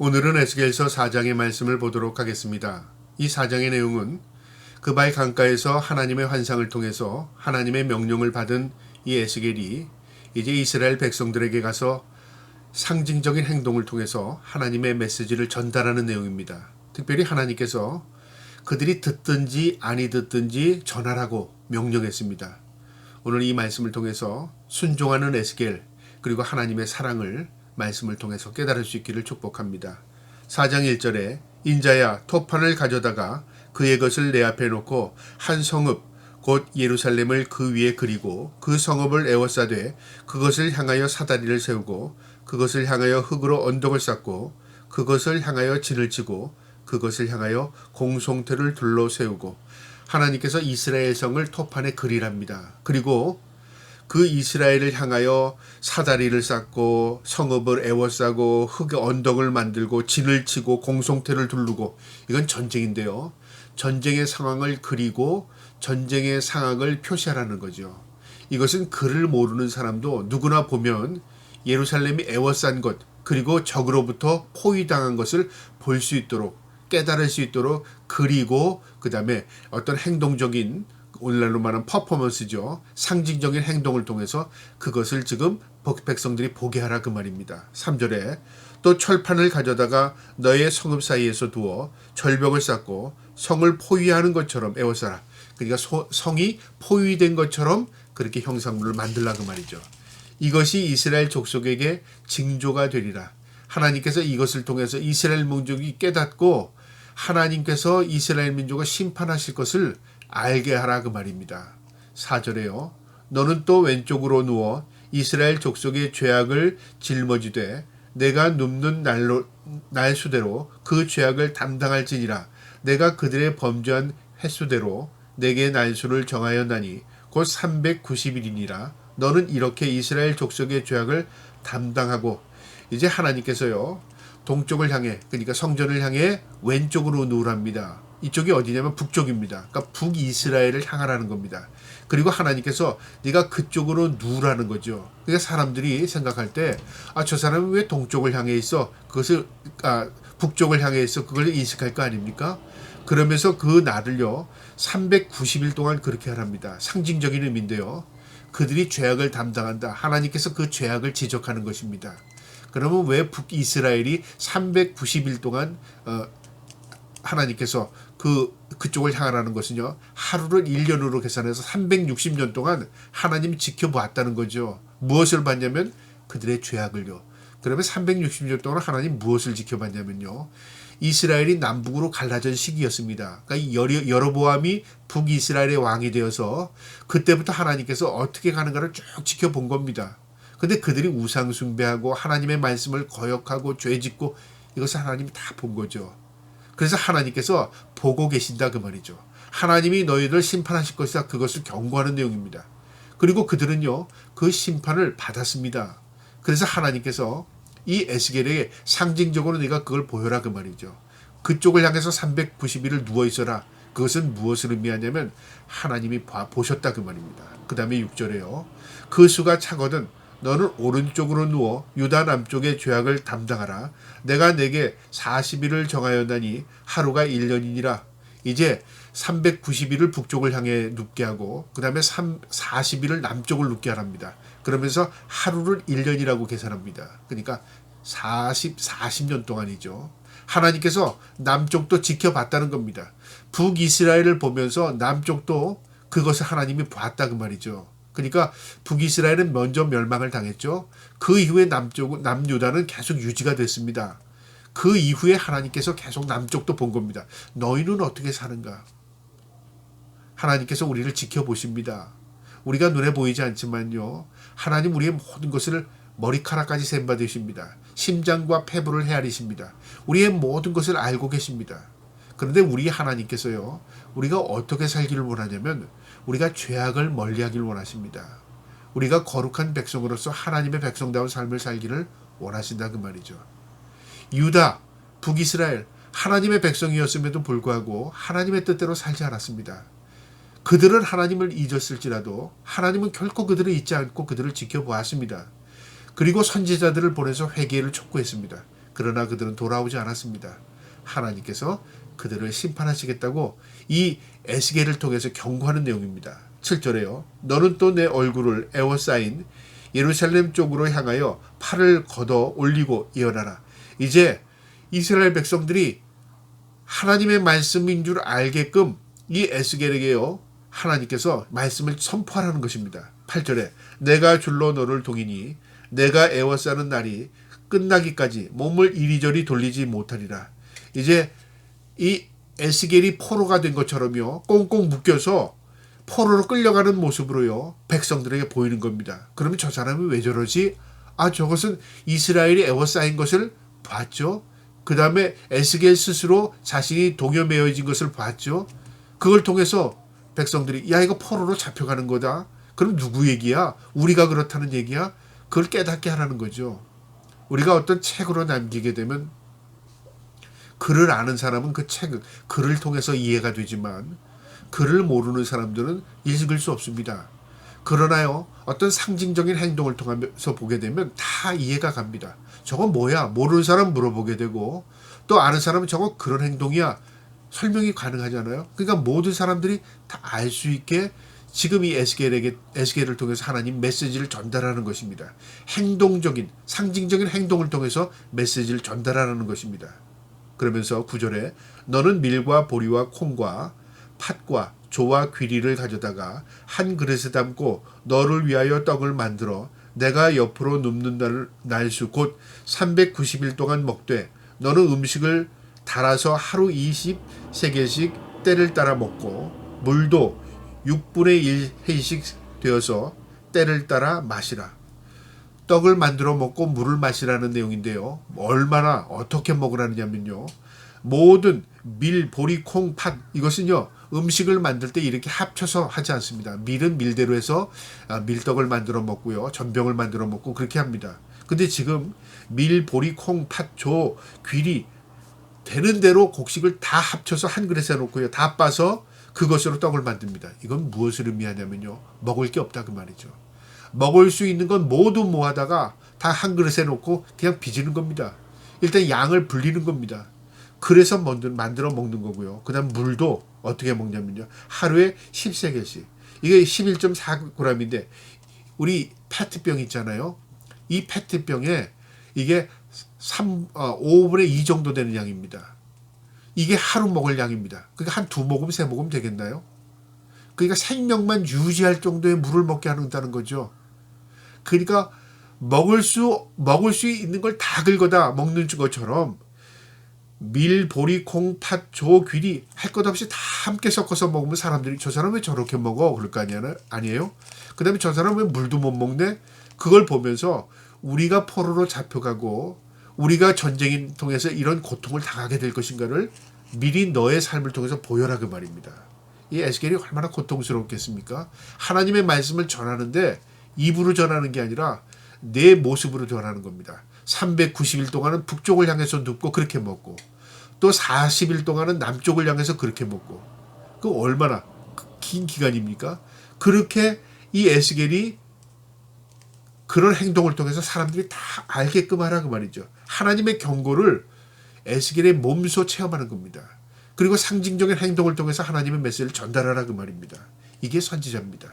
오늘은 에스겔서 4장의 말씀을 보도록 하겠습니다. 이 4장의 내용은 그발 강가에서 하나님의 환상을 통해서 하나님의 명령을 받은 이 에스겔이 이제 이스라엘 백성들에게 가서 상징적인 행동을 통해서 하나님의 메시지를 전달하는 내용입니다. 특별히 하나님께서 그들이 듣든지 아니 듣든지 전하라고 명령했습니다. 오늘 이 말씀을 통해서 순종하는 에스겔 그리고 하나님의 사랑을 말씀을 통해서 깨달을 수 있기를 축복합니다. 4장 1절에 인자야 토판을 가져다가 그의 것을 내 앞에 놓고 한 성읍 곧 예루살렘을 그 위에 그리고 그 성읍을 에워싸되 그것을 향하여 사다리를 세우고 그것을 향하여 흙으로 언덕을 쌓고 그것을 향하여 진을 치고 그것을 향하여 공송태를 둘러 세우고 하나님께서 이스라엘 성을 토판에 그리랍니다. 그리고 그 이스라엘을 향하여 사다리를 쌓고 성읍을 에워싸고 흙의 언덕을 만들고 진을 치고 공송태를 두르고 이건 전쟁인데요. 전쟁의 상황을 그리고 전쟁의 상황을 표시하라는 거죠. 이것은 글을 모르는 사람도 누구나 보면 예루살렘이 에워싼 것 그리고 적으로부터 포위당한 것을 볼 수 있도록 깨달을 수 있도록 그리고 그 다음에 어떤 행동적인 오늘날로 말하는 퍼포먼스죠. 상징적인 행동을 통해서 그것을 지금 백성들이 보게 하라 그 말입니다. 3절에 또 철판을 가져다가 너의 성읍 사이에서 두어 절벽을 쌓고 성을 포위하는 것처럼 에워싸라. 그러니까 성이 포위된 것처럼 그렇게 형상물을 만들라 그 말이죠. 이것이 이스라엘 족속에게 징조가 되리라. 하나님께서 이것을 통해서 이스라엘 민족이 깨닫고 하나님께서 이스라엘 민족을 심판하실 것을 알게 하라 그 말입니다. 4절에요. 너는 또 왼쪽으로 누워 이스라엘 족속의 죄악을 짊어지되 내가 눕는 날수대로 그 죄악을 담당할지니라. 내가 그들의 범죄한 횟수대로 내게 날수를 정하였나니 곧 390일이니라. 너는 이렇게 이스라엘 족속의 죄악을 담당하고 이제 하나님께서요. 동쪽을 향해 그러니까 성전을 향해 왼쪽으로 누우랍니다. 이쪽이 어디냐면 북쪽입니다. 그러니까 북이스라엘을 향하라는 겁니다. 그리고 하나님께서 네가 그쪽으로 누우라는 거죠. 그러니까 사람들이 생각할 때 저 사람은 왜 동쪽을 향해 있어? 그것을 북쪽을 향해 있어. 그걸 인식할 거 아닙니까? 그러면서 그 날을요. 390일 동안 그렇게 하랍니다. 상징적인 의미인데요. 그들이 죄악을 담당한다. 하나님께서 그 죄악을 지적하는 것입니다. 그러면 왜 북이스라엘이 390일 동안 하나님께서 그쪽을 향하라는 것은요. 하루를 1년으로 계산해서 360년 동안 하나님이 지켜보았다는 거죠. 무엇을 봤냐면 그들의 죄악을요. 그러면 360년 동안 하나님 무엇을 지켜봤냐면요. 이스라엘이 남북으로 갈라진 시기였습니다. 그러니까 여로보암이 북이스라엘의 왕이 되어서 그때부터 하나님께서 어떻게 가는가를 쭉 지켜본 겁니다. 근데 그들이 우상 숭배하고 하나님의 말씀을 거역하고 죄짓고 이것을 하나님이 다 본 거죠. 그래서 하나님께서 보고 계신다 그 말이죠. 하나님이 너희들 심판하실 것이다. 그것을 경고하는 내용입니다. 그리고 그들은요. 그 심판을 받았습니다. 그래서 하나님께서 이 에스겔에게 상징적으로 네가 그걸 보여라 그 말이죠. 그쪽을 향해서 390일을 누워있어라. 그것은 무엇을 의미하냐면 하나님이 보셨다 그 말입니다. 그 다음에 6절에요. 그 수가 차거든 너는 오른쪽으로 누워 유다 남쪽의 죄악을 담당하라. 내가 내게 40일을 정하였나니 하루가 1년이니라. 이제 390일을 북쪽을 향해 눕게 하고 그 다음에 40일을 남쪽을 눕게 하랍니다. 그러면서 하루를 1년이라고 계산합니다. 그러니까 40년 동안이죠. 하나님께서 남쪽도 지켜봤다는 겁니다. 북이스라엘을 보면서 남쪽도 그것을 하나님이 봤다 그 말이죠. 그러니까 북이스라엘은 먼저 멸망을 당했죠. 그 이후에 남유다는 계속 유지가 됐습니다. 그 이후에 하나님께서 계속 남쪽도 본 겁니다. 너희는 어떻게 사는가? 하나님께서 우리를 지켜보십니다. 우리가 눈에 보이지 않지만요. 하나님 우리의 모든 것을 머리카락까지 셈바 되십니다. 심장과 폐부를 헤아리십니다. 우리의 모든 것을 알고 계십니다. 그런데 우리 하나님께서요. 우리가 어떻게 살기를 원하냐면 우리가 죄악을 멀리하기를 원하십니다. 우리가 거룩한 백성으로서 하나님의 백성다운 삶을 살기를 원하신다 그 말이죠. 유다, 북이스라엘 하나님의 백성이었음에도 불구하고 하나님의 뜻대로 살지 않았습니다. 그들은 하나님을 잊었을지라도 하나님은 결코 그들을 잊지 않고 그들을 지켜보았습니다. 그리고 선지자들을 보내서 회개를 촉구했습니다. 그러나 그들은 돌아오지 않았습니다. 하나님께서 그들을 심판하시겠다고 이 에스겔을 통해서 경고하는 내용입니다. 7절에요. 너는 또 내 얼굴을 에워싸인 예루살렘 쪽으로 향하여 팔을 걷어 올리고 일어나라. 이제 이스라엘 백성들이 하나님의 말씀인 줄 알게끔 이 에스겔에게요 하나님께서 말씀을 선포하라는 것입니다. 8절에 내가 줄로 너를 동이니 내가 에워싸는 날이 끝나기까지 몸을 이리저리 돌리지 못하리라. 이제 이 에스겔이 포로가 된 것처럼요 꽁꽁 묶여서 포로로 끌려가는 모습으로요 백성들에게 보이는 겁니다. 그러면 저 사람이 왜 저러지? 저것은 이스라엘이 에워싸인 것을 봤죠. 그 다음에 에스겔 스스로 자신이 동요매어진 것을 봤죠. 그걸 통해서 백성들이 야 이거 포로로 잡혀가는 거다. 그럼 누구 얘기야? 우리가 그렇다는 얘기야? 그걸 깨닫게 하라는 거죠. 우리가 어떤 책으로 남기게 되면 글을 아는 사람은 그 글을 통해서 이해가 되지만 글을 모르는 사람들은 읽을 수 없습니다. 그러나요 어떤 상징적인 행동을 통해서 보게 되면 다 이해가 갑니다. 저건 뭐야? 모르는 사람 물어보게 되고 또 아는 사람은 저건 그런 행동이야. 설명이 가능하잖아요. 그러니까 모든 사람들이 다 알 수 있게 지금 이 에스겔을 통해서 하나님 메시지를 전달하는 것입니다. 행동적인 상징적인 행동을 통해서 메시지를 전달하는 것입니다. 그러면서 9절에 너는 밀과 보리와 콩과 팥과 조와 귀리를 가져다가 한 그릇에 담고 너를 위하여 떡을 만들어 내가 옆으로 눕는 날수 곧 390일 동안 먹되 너는 음식을 달아서 하루 20세겔씩 때를 따라 먹고 물도 6분의 1 회씩 되어서 때를 따라 마시라. 떡을 만들어 먹고 물을 마시라는 내용인데요. 얼마나 어떻게 먹으라느냐면요. 모든 밀, 보리, 콩, 팥 이것은요. 음식을 만들 때 이렇게 합쳐서 하지 않습니다. 밀은 밀대로 해서 밀떡을 만들어 먹고요. 전병을 만들어 먹고 그렇게 합니다. 근데 지금 밀, 보리, 콩, 팥, 조, 귀리 되는 대로 곡식을 다 합쳐서 한 그릇에 놓고요. 다 빠서 그것으로 떡을 만듭니다. 이건 무엇을 의미하냐면요. 먹을 게 없다 그 말이죠. 먹을 수 있는 건 모두 모아다가 다 한 그릇에 놓고 그냥 빚는 겁니다. 일단 양을 불리는 겁니다. 그래서 만들어 먹는 거고요. 그 다음 물도 어떻게 먹냐면요. 하루에 10세겔씩. 이게 11.4g인데 우리 페트병 있잖아요. 이 페트병에 이게 5분의 2 정도 되는 양입니다. 이게 하루 먹을 양입니다. 그러니까 한 2모금, 3모금 되겠나요? 그러니까 생명만 유지할 정도의 물을 먹게 한다는 거죠. 그러니까 먹을 수 있는 걸 다 긁어다 먹는 것처럼 밀, 보리, 콩, 팥, 조, 귀리 할 것 없이 다 함께 섞어서 먹으면 사람들이 저 사람 왜 저렇게 먹어? 그럴 거 아니에요? 그 다음에 저 사람 왜 물도 못 먹네? 그걸 보면서 우리가 포로로 잡혀가고 우리가 전쟁을 통해서 이런 고통을 당하게 될 것인가를 미리 너의 삶을 통해서 보여라 그 말입니다. 이 에스겔이 얼마나 고통스럽겠습니까? 하나님의 말씀을 전하는데 입으로 전하는 게 아니라 내 모습으로 전하는 겁니다. 390일 동안은 북쪽을 향해서 눕고 그렇게 먹고 또 40일 동안은 남쪽을 향해서 그렇게 먹고 그 얼마나 긴 기간입니까? 그렇게 이 에스겔이 그런 행동을 통해서 사람들이 다 알게끔 하라 그 말이죠. 하나님의 경고를 에스겔의 몸소 체험하는 겁니다. 그리고 상징적인 행동을 통해서 하나님의 메시지를 전달하라 그 말입니다. 이게 선지자입니다.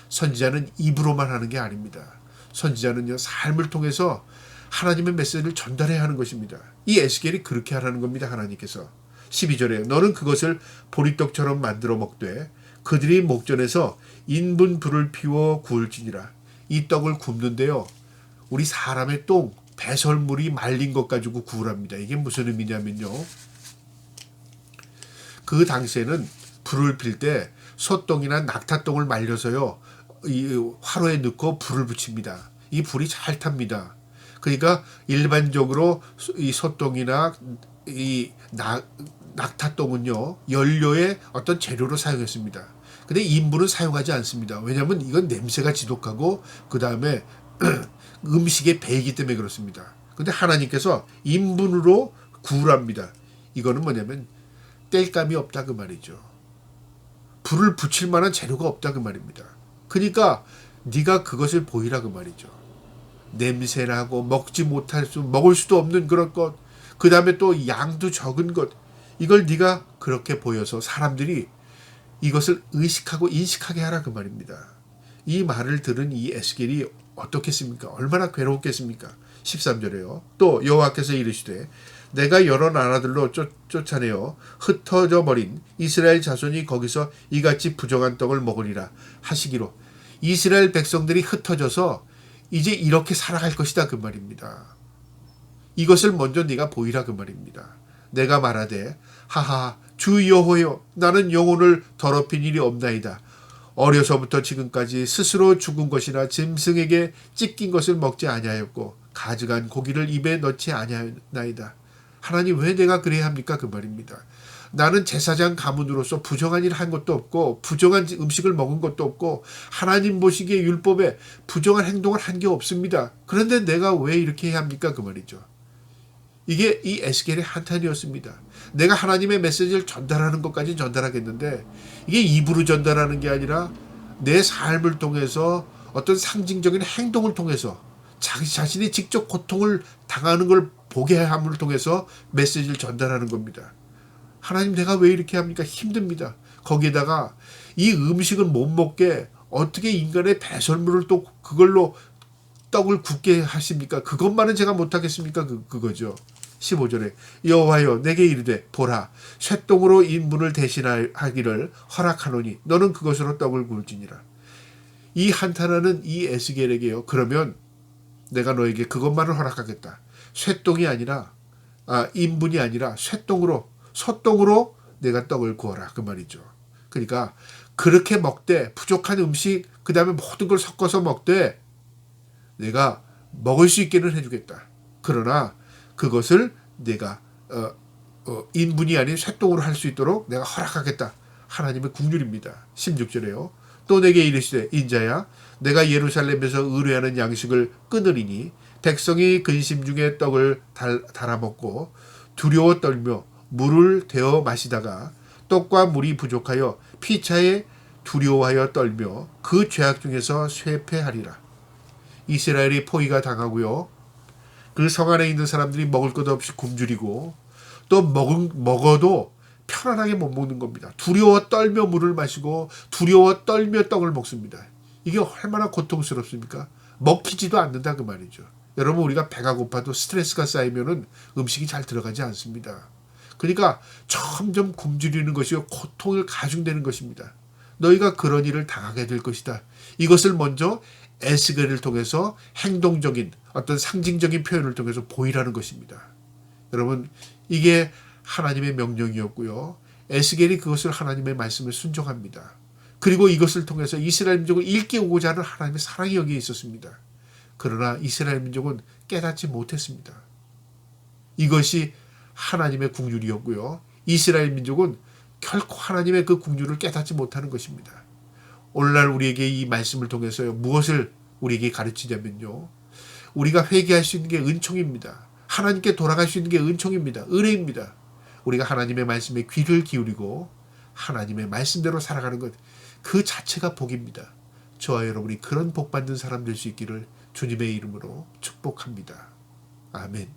선지자는 입으로만 하는 게 아닙니다. 선지자는요 삶을 통해서 하나님의 메시지를 전달해야 하는 것입니다. 이 에스겔이 그렇게 하라는 겁니다. 하나님께서 12절에 너는 그것을 보리떡처럼 만들어 먹되 그들이 목전에서 인분 불을 피워 구울지니라. 이 떡을 굽는데요. 우리 사람의 똥, 배설물이 말린 것 가지고 구우랍니다. 이게 무슨 의미냐면요. 그 당시에는 불을 필 때 소똥이나 낙타똥을 말려서요. 이 화로에 넣고 불을 붙입니다. 이 불이 잘 탑니다. 그러니까 일반적으로 이 소똥이나 이 낙타똥은요. 연료의 어떤 재료로 사용했습니다. 근데 인분은 사용하지 않습니다. 왜냐하면 이건 냄새가 지독하고 그 다음에 음식에 배이기 때문에 그렇습니다. 근데 하나님께서 인분으로 구우랍니다. 이거는 뭐냐면 땔감이 없다 그 말이죠. 불을 붙일 만한 재료가 없다 그 말입니다. 그러니까 네가 그것을 보이라 그 말이죠. 냄새나고 먹을 수도 없는 그런 것 그 다음에 또 양도 적은 것, 이걸 네가 그렇게 보여서 사람들이 이것을 의식하고 인식하게 하라 그 말입니다. 이 말을 들은 이 에스겔이 어떻겠습니까? 얼마나 괴로웠겠습니까? 13절에요. 또 여호와께서 이르시되 내가 여러 나라들로 쫓아내어 흩어져 버린 이스라엘 자손이 거기서 이같이 부정한 떡을 먹으리라 하시기로, 이스라엘 백성들이 흩어져서 이제 이렇게 살아갈 것이다 그 말입니다. 이것을 먼저 네가 보이라 그 말입니다. 내가 말하되 하하 주 여호여 나는 영혼을 더럽힌 일이 없나이다. 어려서부터 지금까지 스스로 죽은 것이나 짐승에게 찢긴 것을 먹지 아니하였고 가져간 고기를 입에 넣지 아니하였나이다. 하나님 왜 내가 그래야 합니까 그 말입니다. 나는 제사장 가문으로서 부정한 일을 한 것도 없고 부정한 음식을 먹은 것도 없고 하나님 보시기에 율법에 부정한 행동을 한 게 없습니다. 그런데 내가 왜 이렇게 해야 합니까 그 말이죠. 이게 이 에스겔의 한탄이었습니다. 내가 하나님의 메시지를 전달하는 것까지 전달하겠는데 이게 입으로 전달하는 게 아니라 내 삶을 통해서 어떤 상징적인 행동을 통해서 자기 자신이 직접 고통을 당하는 걸 보게 함을 통해서 메시지를 전달하는 겁니다. 하나님 내가 왜 이렇게 합니까? 힘듭니다. 거기에다가 이 음식을 못 먹게 어떻게 인간의 배설물을 또 그걸로 떡을 굽게 하십니까? 그것만은 제가 못하겠습니까? 그거죠. 15절에 여호와여 내게 이르되 보라 쇠똥으로 인분을 대신하기를 허락하노니 너는 그것으로 떡을 구울지니라. 이 한탄하는 이 에스겔에게요. 그러면 내가 너에게 그것만을 허락하겠다. 쇠똥이 아니라 인분이 아니라 솥동으로 내가 떡을 구워라 그 말이죠. 그러니까 그렇게 먹되 부족한 음식 그 다음에 모든 걸 섞어서 먹되 내가 먹을 수 있게는 해주겠다. 그러나 그것을 내가 인분이 아닌 쇠똥으로 할 수 있도록 내가 허락하겠다. 하나님의 국률입니다. 16절에요. 또 내게 이르시되 인자야 내가 예루살렘에서 의뢰하는 양식을 끊으리니 백성이 근심 중에 떡을 달아먹고 두려워 떨며 물을 데워 마시다가 떡과 물이 부족하여 피차에 두려워하여 떨며 그 죄악 중에서 쇠폐하리라. 이스라엘이 포위가 당하고요. 그 성 안에 있는 사람들이 먹을 것 없이 굶주리고 또 먹어도 편안하게 못 먹는 겁니다. 두려워 떨며 물을 마시고 두려워 떨며 떡을 먹습니다. 이게 얼마나 고통스럽습니까? 먹히지도 않는다 그 말이죠. 여러분 우리가 배가 고파도 스트레스가 쌓이면은 음식이 잘 들어가지 않습니다. 그러니까 점점 굶주리는 것이요 고통을 가중되는 것입니다. 너희가 그런 일을 당하게 될 것이다. 이것을 먼저 에스겔을 통해서 행동적인 어떤 상징적인 표현을 통해서 보이라는 것입니다. 여러분 이게 하나님의 명령이었고요. 에스겔이 그것을 하나님의 말씀을 순종합니다. 그리고 이것을 통해서 이스라엘 민족을 일깨우고자 하는 하나님의 사랑이 여기에 있었습니다. 그러나 이스라엘 민족은 깨닫지 못했습니다. 이것이 하나님의 국률이었고요. 이스라엘 민족은 결코 하나님의 그 국률을 깨닫지 못하는 것입니다. 오늘날 우리에게 이 말씀을 통해서 무엇을 우리에게 가르치냐면요. 우리가 회개할 수 있는 게 은총입니다. 하나님께 돌아갈 수 있는 게 은총입니다. 은혜입니다. 우리가 하나님의 말씀에 귀를 기울이고 하나님의 말씀대로 살아가는 것, 그 자체가 복입니다. 저와 여러분이 그런 복 받는 사람 될 수 있기를 주님의 이름으로 축복합니다. 아멘.